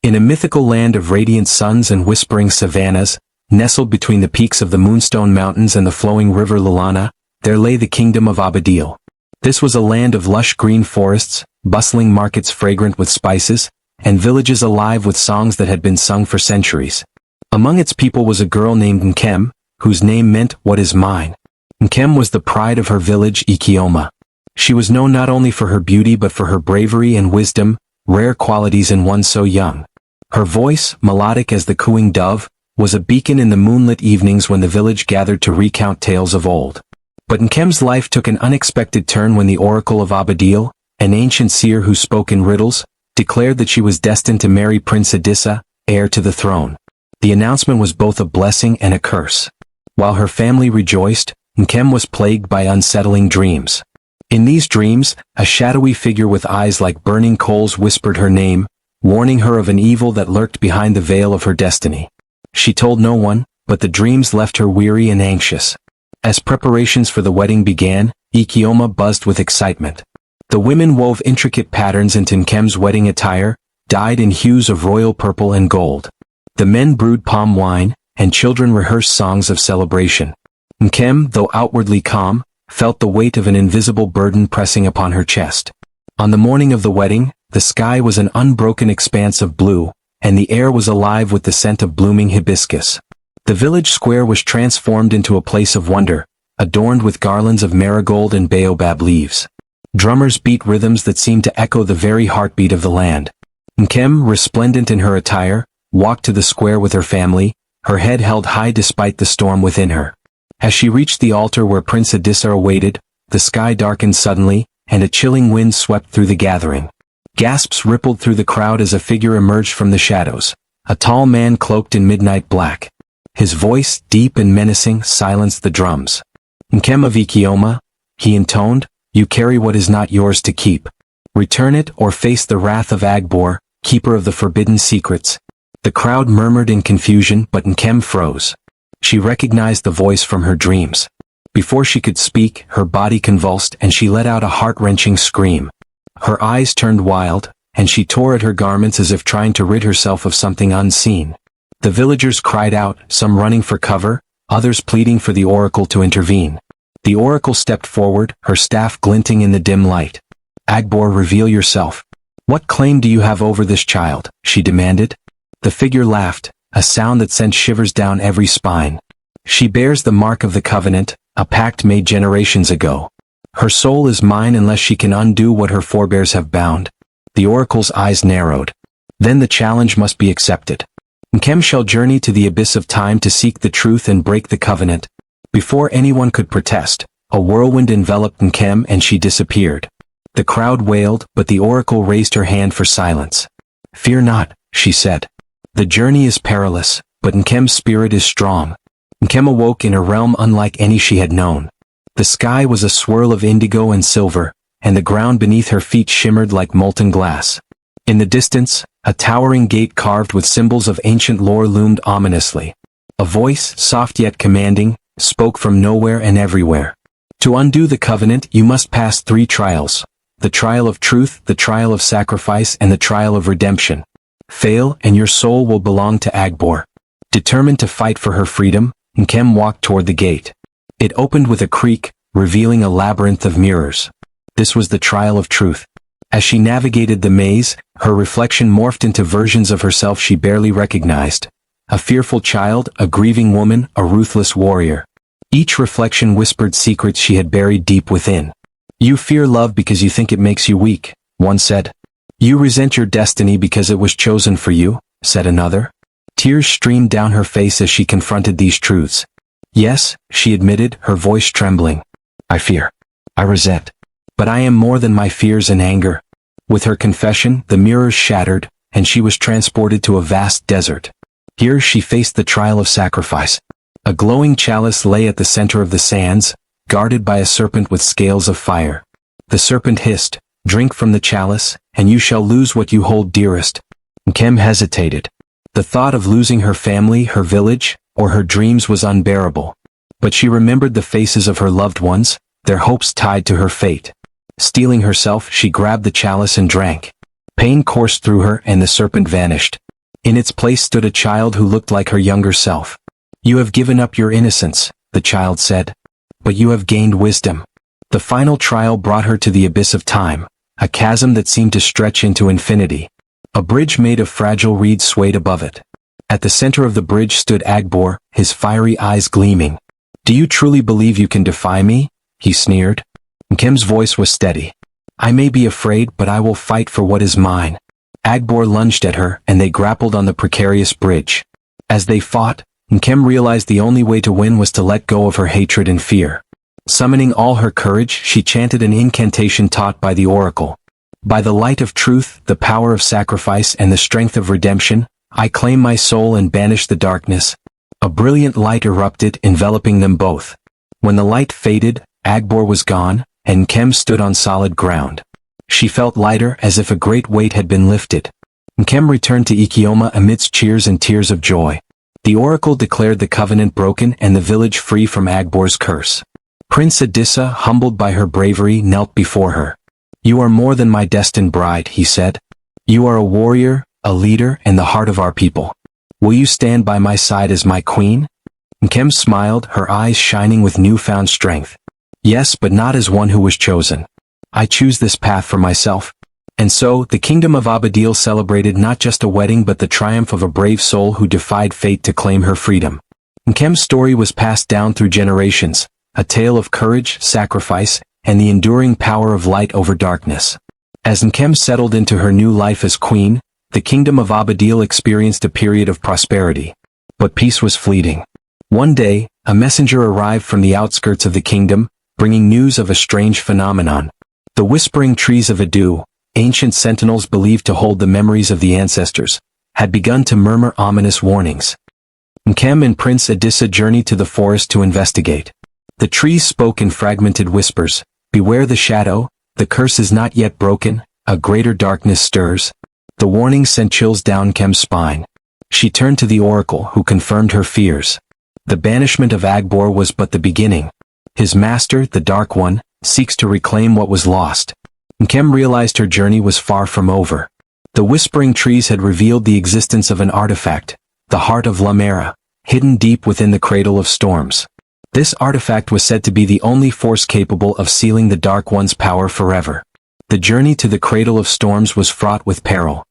In a mythical land of radiant suns and whispering savannahs, nestled between the peaks of the Moonstone Mountains and the flowing River Lulana, there lay the Kingdom of Obadele. This was a land of lush green forests, bustling markets fragrant with spices, and villages alive with songs that had been sung for centuries. Among its people was a girl named Nkem, whose name meant "what is mine." Nkem was the pride of her village, Ekeoma. She was known not only for her beauty but for her bravery and wisdom, rare qualities in one so young. Her voice, melodic as the cooing dove, was a beacon in the moonlit evenings when the village gathered to recount tales of old. But Nkem's life took an unexpected turn when the Oracle of Obadele, an ancient seer who spoke in riddles, declared that she was destined to marry Prince Adisa, heir to the throne. The announcement was both a blessing and a curse. While her family rejoiced, Nkem was plagued by unsettling dreams. In these dreams, a shadowy figure with eyes like burning coals whispered her name, warning her of an evil that lurked behind the veil of her destiny. She told no one, but the dreams left her weary and anxious. As preparations for the wedding began, Ekeoma buzzed with excitement. The women wove intricate patterns into Nkem's wedding attire, dyed in hues of royal purple and gold. The men brewed palm wine, and children rehearsed songs of celebration. Nkem, though outwardly calm, felt the weight of an invisible burden pressing upon her chest. On the morning of the wedding, the sky was an unbroken expanse of blue, and the air was alive with the scent of blooming hibiscus. The village square was transformed into a place of wonder, adorned with garlands of marigold and baobab leaves. Drummers beat rhythms that seemed to echo the very heartbeat of the land. Nkem, resplendent in her attire, walked to the square with her family, her head held high despite the storm within her. As she reached the altar where Prince Adisa awaited, the sky darkened suddenly, and a chilling wind swept through the gathering. Gasps rippled through the crowd as a figure emerged from the shadows, a tall man cloaked in midnight black. His voice, deep and menacing, silenced the drums. "Nkem of Ekeoma," he intoned, "you carry what is not yours to keep. Return it or face the wrath of Agbor, keeper of the forbidden secrets." The crowd murmured in confusion, but Nkem froze. She recognized the voice from her dreams. Before she could speak, her body convulsed and she let out a heart-wrenching scream. Her eyes turned wild, and she tore at her garments as if trying to rid herself of something unseen. The villagers cried out, some running for cover, others pleading for the oracle to intervene. The oracle stepped forward, her staff glinting in the dim light. "Agbor, reveal yourself. What claim do you have over this child?" she demanded. The figure laughed, a sound that sent shivers down every spine. "She bears the mark of the covenant, a pact made generations ago. Her soul is mine unless she can undo what her forebears have bound." The oracle's eyes narrowed. "Then the challenge must be accepted. Nkem shall journey to the abyss of time to seek the truth and break the covenant." Before anyone could protest, a whirlwind enveloped Nkem and she disappeared. The crowd wailed, but the oracle raised her hand for silence. "Fear not," she said. "The journey is perilous, but Nkem's spirit is strong." Nkem awoke in a realm unlike any she had known. The sky was a swirl of indigo and silver, and the ground beneath her feet shimmered like molten glass. In the distance, a towering gate carved with symbols of ancient lore loomed ominously. A voice, soft yet commanding, spoke from nowhere and everywhere. "To undo the covenant, you must pass 3 trials. The trial of truth, the trial of sacrifice, and the trial of redemption. Fail, and your soul will belong to Agbor." Determined to fight for her freedom, Nkem walked toward the gate. It opened with a creak, revealing a labyrinth of mirrors. This was the trial of truth. As she navigated the maze, her reflection morphed into versions of herself she barely recognized. A fearful child, a grieving woman, a ruthless warrior. Each reflection whispered secrets she had buried deep within. "You fear love because you think it makes you weak," one said. "You resent your destiny because it was chosen for you," said another. Tears streamed down her face as she confronted these truths. "Yes," she admitted, her voice trembling. "I fear. I resent. But I am more than my fears and anger." With her confession, the mirrors shattered, and she was transported to a vast desert. Here she faced the trial of sacrifice. A glowing chalice lay at the center of the sands, guarded by a serpent with scales of fire. The serpent hissed, "Drink from the chalice, and you shall lose what you hold dearest." Nkem hesitated. The thought of losing her family, her village, or her dreams was unbearable. But she remembered the faces of her loved ones, their hopes tied to her fate. Steeling herself, she grabbed the chalice and drank. Pain coursed through her and the serpent vanished. In its place stood a child who looked like her younger self. "You have given up your innocence," the child said. "But you have gained wisdom." The final trial brought her to the abyss of time, a chasm that seemed to stretch into infinity. A bridge made of fragile reeds swayed above it. At the center of the bridge stood Agbor, his fiery eyes gleaming. "Do you truly believe you can defy me?" he sneered. Nkem's voice was steady. "I may be afraid, but I will fight for what is mine." Agbor lunged at her, and they grappled on the precarious bridge. As they fought, Nkem realized the only way to win was to let go of her hatred and fear. Summoning all her courage, she chanted an incantation taught by the Oracle. "By the light of truth, the power of sacrifice, and the strength of redemption, I claim my soul and banish the darkness." A brilliant light erupted, enveloping them both. When the light faded, Agbor was gone, and Nkem stood on solid ground. She felt lighter, as if a great weight had been lifted. Nkem returned to Ekeoma amidst cheers and tears of joy. The oracle declared the covenant broken and the village free from Agbor's curse. Prince Adisa, humbled by her bravery, knelt before her. "You are more than my destined bride," he said. "You are a warrior, a leader, and the heart of our people. Will you stand by my side as my queen?" Nkem smiled, her eyes shining with newfound strength. "Yes, but not as one who was chosen. I choose this path for myself." And so, the Kingdom of Obadele celebrated not just a wedding but the triumph of a brave soul who defied fate to claim her freedom. Nkem's story was passed down through generations, a tale of courage, sacrifice, and the enduring power of light over darkness. As Nkem settled into her new life as queen, the Kingdom of Obadele experienced a period of prosperity. But peace was fleeting. One day, a messenger arrived from the outskirts of the kingdom, bringing news of a strange phenomenon. The whispering trees of Adu, ancient sentinels believed to hold the memories of the ancestors, had begun to murmur ominous warnings. Nkem and Prince Adisa journeyed to the forest to investigate. The trees spoke in fragmented whispers. "Beware the shadow, the curse is not yet broken, a greater darkness stirs." The warning sent chills down Nkem's spine. She turned to the oracle, who confirmed her fears. The banishment of Agbor was but the beginning. His master, the Dark One, seeks to reclaim what was lost. Nkem realized her journey was far from over. The whispering trees had revealed the existence of an artifact, the heart of Lamera, hidden deep within the cradle of storms. This artifact was said to be the only force capable of sealing the Dark One's power forever. The journey to the cradle of storms was fraught with peril.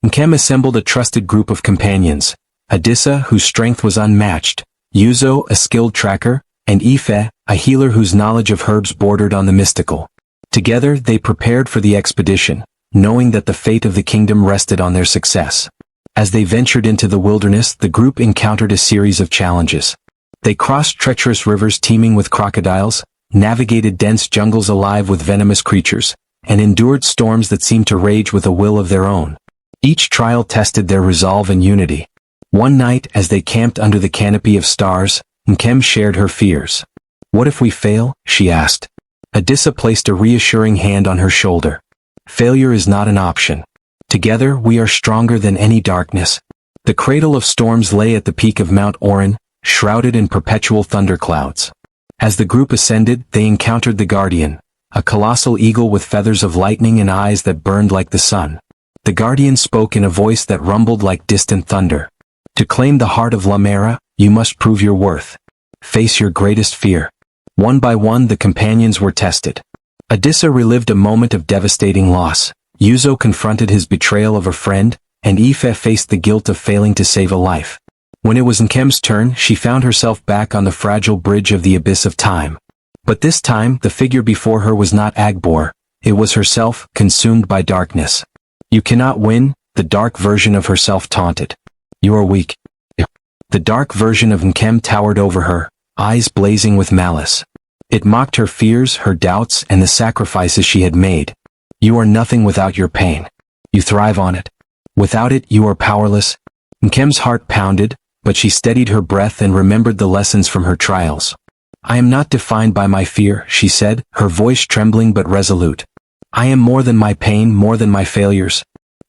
Nkem assembled a trusted group of companions, Adisa, whose strength was unmatched, Yuzo, a skilled tracker, and Ife, a healer whose knowledge of herbs bordered on the mystical. Together they prepared for the expedition, knowing that the fate of the kingdom rested on their success. As they ventured into the wilderness, the group encountered a series of challenges. They crossed treacherous rivers teeming with crocodiles, navigated dense jungles alive with venomous creatures, and endured storms that seemed to rage with a will of their own. Each trial tested their resolve and unity. One night, as they camped under the canopy of stars, Nkem shared her fears. "What if we fail?" she asked. Adisa placed a reassuring hand on her shoulder. "Failure is not an option. Together we are stronger than any darkness." The cradle of storms lay at the peak of Mount Orin, shrouded in perpetual thunderclouds. As the group ascended, they encountered the Guardian, a colossal eagle with feathers of lightning and eyes that burned like the sun. The Guardian spoke in a voice that rumbled like distant thunder. "To claim the heart of Lamera, you must prove your worth. Face your greatest fear." One by one the companions were tested. Adisa relived a moment of devastating loss, Yuzo confronted his betrayal of a friend, and Ife faced the guilt of failing to save a life. When it was Nkem's turn, she found herself back on the fragile bridge of the abyss of time. But this time, the figure before her was not Agbor, it was herself, consumed by darkness. "You cannot win," the dark version of herself taunted. "You are weak." The dark version of Nkem towered over her, eyes blazing with malice. It mocked her fears, her doubts, and the sacrifices she had made. "You are nothing without your pain. You thrive on it. Without it, you are powerless." Nkem's heart pounded, but she steadied her breath and remembered the lessons from her trials. "I am not defined by my fear," she said, her voice trembling but resolute. "I am more than my pain, more than my failures."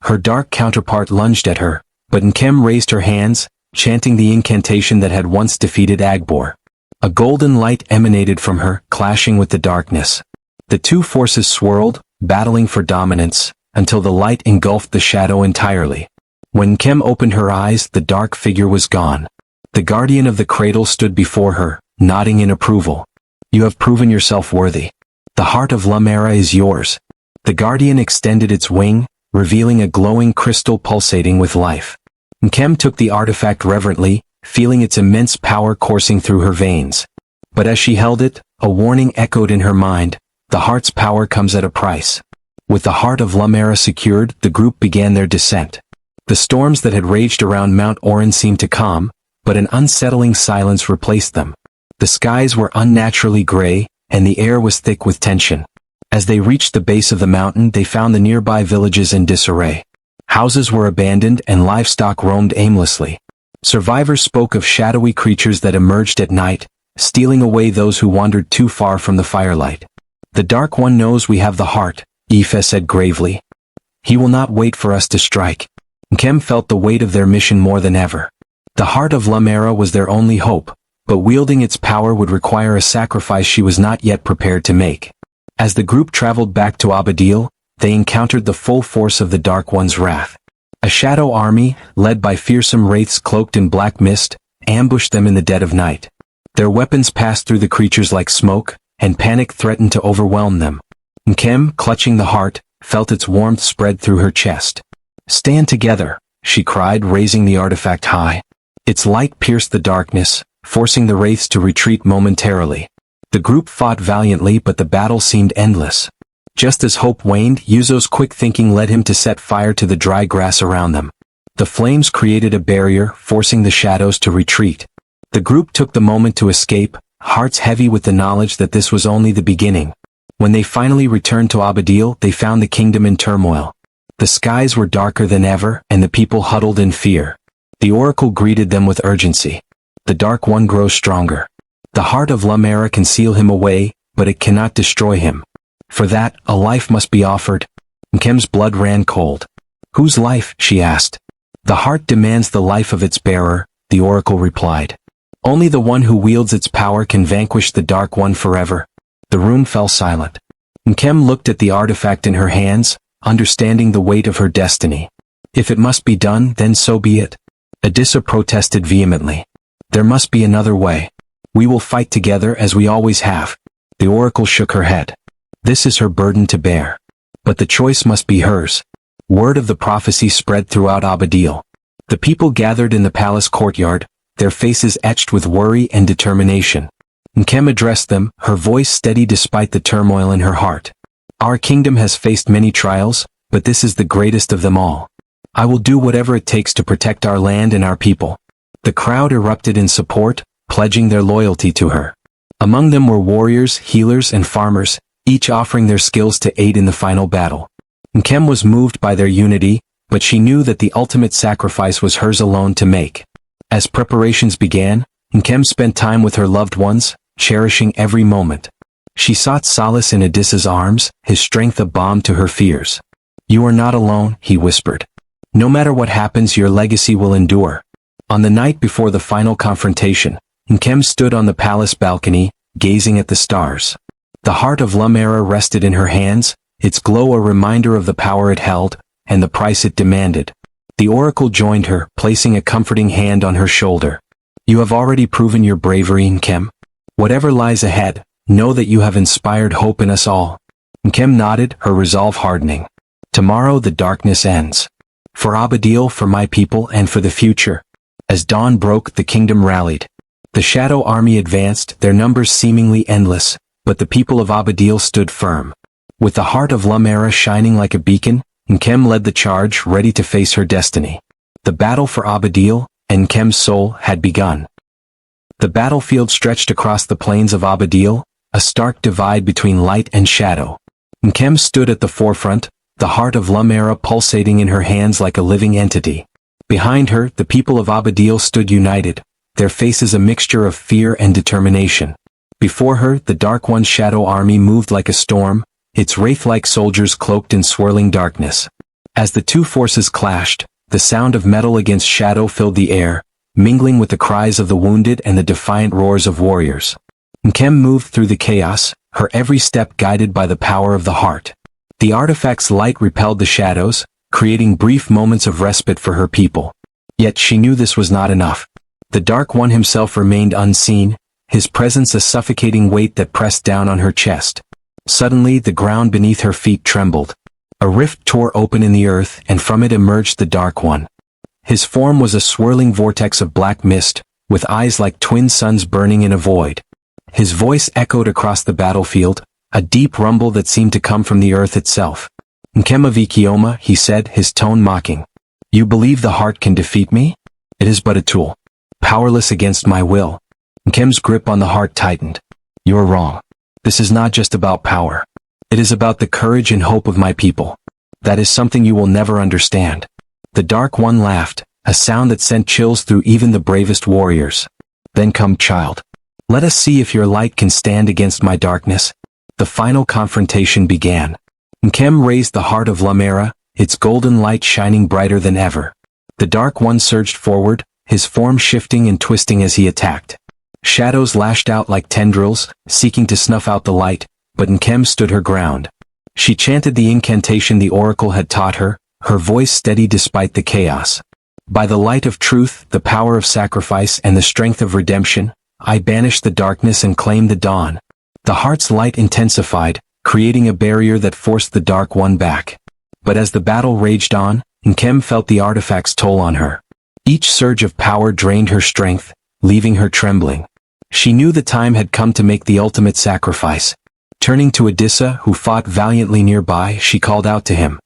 Her dark counterpart lunged at her, but Nkem raised her hands, chanting the incantation that had once defeated Agbor. A golden light emanated from her, clashing with the darkness. The two forces swirled, battling for dominance, until the light engulfed the shadow entirely. When Nkem opened her eyes, the dark figure was gone. The guardian of the cradle stood before her, nodding in approval. You have proven yourself worthy. The heart of Lamera is yours. The guardian extended its wing, revealing a glowing crystal pulsating with life. Nkem took the artifact reverently, feeling its immense power coursing through her veins. But as she held it, a warning echoed in her mind: the heart's power comes at a price. With the heart of Lamera secured, the group began their descent. The storms that had raged around Mount Orin seemed to calm, but an unsettling silence replaced them. The skies were unnaturally gray, and the air was thick with tension. As they reached the base of the mountain, they found the nearby villages in disarray. Houses were abandoned and livestock roamed aimlessly. Survivors spoke of shadowy creatures that emerged at night, stealing away those who wandered too far from the firelight. The Dark One knows we have the heart, Ife said gravely. He will not wait for us to strike. Nkem felt the weight of their mission more than ever. The heart of Lamera was their only hope, but wielding its power would require a sacrifice she was not yet prepared to make. As the group traveled back to Obadele, they encountered the full force of the Dark One's wrath. A shadow army, led by fearsome wraiths cloaked in black mist, ambushed them in the dead of night. Their weapons passed through the creatures like smoke, and panic threatened to overwhelm them. Nkem, clutching the heart, felt its warmth spread through her chest. Stand together, she cried, raising the artifact high. Its light pierced the darkness, forcing the wraiths to retreat momentarily. The group fought valiantly, but the battle seemed endless. Just as hope waned, Yuzo's quick thinking led him to set fire to the dry grass around them. The flames created a barrier, forcing the shadows to retreat. The group took the moment to escape, hearts heavy with the knowledge that this was only the beginning. When they finally returned to Obadele, they found the kingdom in turmoil. The skies were darker than ever, and the people huddled in fear. The oracle greeted them with urgency. The Dark One grows stronger. The heart of Lamera can seal him away, but it cannot destroy him. For that, a life must be offered. Nkem's blood ran cold. Whose life? She asked. The heart demands the life of its bearer, the oracle replied. Only the one who wields its power can vanquish the Dark One forever. The room fell silent. Nkem looked at the artifact in her hands, understanding the weight of her destiny. If it must be done, then so be it. Adisa protested vehemently. There must be another way. We will fight together as we always have. The oracle shook her head. This is her burden to bear. But the choice must be hers. Word of the prophecy spread throughout Obadele. The people gathered in the palace courtyard, their faces etched with worry and determination. Nkem addressed them, her voice steady despite the turmoil in her heart. Our kingdom has faced many trials, but this is the greatest of them all. I will do whatever it takes to protect our land and our people. The crowd erupted in support, pledging their loyalty to her. Among them were warriors, healers, and farmers, each offering their skills to aid in the final battle. Nkem was moved by their unity, but she knew that the ultimate sacrifice was hers alone to make. As preparations began, Nkem spent time with her loved ones, cherishing every moment. She sought solace in Adisa's arms, his strength a balm to her fears. You are not alone, he whispered. No matter what happens, your legacy will endure. On the night before the final confrontation, Nkem stood on the palace balcony, gazing at the stars. The heart of Lamera rested in her hands, its glow a reminder of the power it held, and the price it demanded. The oracle joined her, placing a comforting hand on her shoulder. You have already proven your bravery, Nkem. Whatever lies ahead, know that you have inspired hope in us all. Nkem nodded, her resolve hardening. Tomorrow the darkness ends. For Obadele, for my people, and for the future. As dawn broke, the kingdom rallied. The shadow army advanced, their numbers seemingly endless, but the people of Obadele stood firm. With the heart of Lamera shining like a beacon, Nkem led the charge, ready to face her destiny. The battle for Obadele, and Nkem's soul, had begun. The battlefield stretched across the plains of Obadele, a stark divide between light and shadow. Nkem stood at the forefront, the heart of Lamera pulsating in her hands like a living entity. Behind her, the people of Obadele stood united, their faces a mixture of fear and determination. Before her, the Dark One's shadow army moved like a storm, its wraith-like soldiers cloaked in swirling darkness. As the two forces clashed, the sound of metal against shadow filled the air, mingling with the cries of the wounded and the defiant roars of warriors. Nkem moved through the chaos, her every step guided by the power of the heart. The artifact's light repelled the shadows, creating brief moments of respite for her people. Yet she knew this was not enough. The Dark One himself remained unseen, his presence a suffocating weight that pressed down on her chest. Suddenly the ground beneath her feet trembled. A rift tore open in the earth, and from it emerged the Dark One. His form was a swirling vortex of black mist, with eyes like twin suns burning in a void. His voice echoed across the battlefield, a deep rumble that seemed to come from the earth itself. "Nkem of Ekeoma," he said, his tone mocking. "You believe the heart can defeat me? It is but a tool. Powerless against my will." Nkem's grip on the heart tightened. "You're wrong. This is not just about power. It is about the courage and hope of my people. That is something you will never understand." The Dark One laughed, a sound that sent chills through even the bravest warriors. "Then come, child. Let us see if your light can stand against my darkness." The final confrontation began. Nkem raised the heart of Lamera, its golden light shining brighter than ever. The Dark One surged forward, his form shifting and twisting as he attacked. Shadows lashed out like tendrils, seeking to snuff out the light, but Nkem stood her ground. She chanted the incantation the oracle had taught her, her voice steady despite the chaos. "By the light of truth, the power of sacrifice and the strength of redemption, I banish the darkness and claim the dawn." The heart's light intensified, creating a barrier that forced the Dark One back. But as the battle raged on, Nkem felt the artifact's toll on her. Each surge of power drained her strength, leaving her trembling. She knew the time had come to make the ultimate sacrifice. Turning to Adisa, who fought valiantly nearby, she called out to him.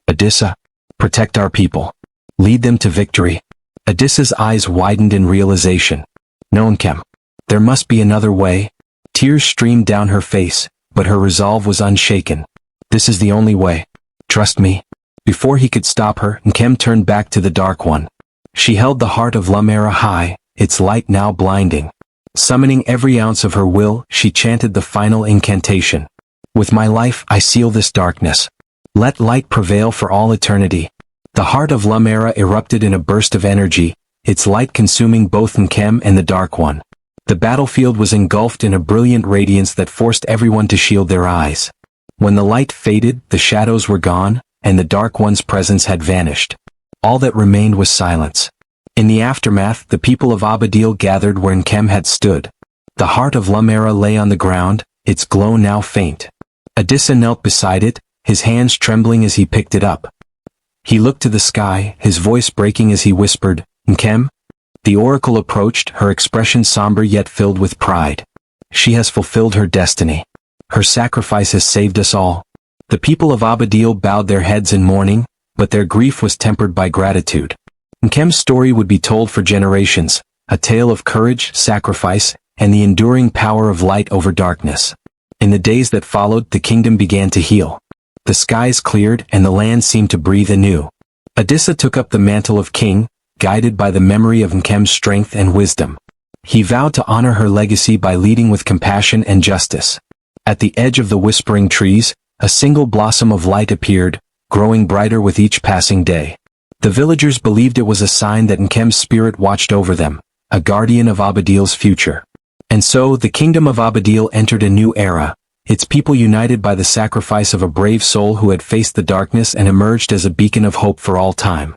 "Adisa, protect our people. Lead them to victory." Adisa's eyes widened in realization. "No, Nkem. There must be another way." Tears streamed down her face, but her resolve was unshaken. "This is the only way. Trust me." Before he could stop her, Nkem turned back to the Dark One. She held the heart of Lamera high, its light now blinding. Summoning every ounce of her will, she chanted the final incantation. "With my life I seal this darkness. Let light prevail for all eternity." The heart of Lamera erupted in a burst of energy, its light consuming both Nkem and the Dark One. The battlefield was engulfed in a brilliant radiance that forced everyone to shield their eyes. When the light faded, the shadows were gone, and the Dark One's presence had vanished. All that remained was silence. In the aftermath, the people of Obadele gathered where Nkem had stood. The heart of Lamera lay on the ground, its glow now faint. Adisa knelt beside it, his hands trembling as he picked it up. He looked to the sky, his voice breaking as he whispered, "Nkem?" The oracle approached, her expression somber yet filled with pride. "She has fulfilled her destiny. Her sacrifice has saved us all." The people of Obadele bowed their heads in mourning, but their grief was tempered by gratitude. Nkem's story would be told for generations, a tale of courage, sacrifice, and the enduring power of light over darkness. In the days that followed, the kingdom began to heal. The skies cleared and the land seemed to breathe anew. Adisa took up the mantle of king, guided by the memory of Nkem's strength and wisdom. He vowed to honor her legacy by leading with compassion and justice. At the edge of the whispering trees, a single blossom of light appeared, growing brighter with each passing day. The villagers believed it was a sign that Nkem's spirit watched over them, a guardian of Obadele's future. And so, the Kingdom of Obadele entered a new era, its people united by the sacrifice of a brave soul who had faced the darkness and emerged as a beacon of hope for all time.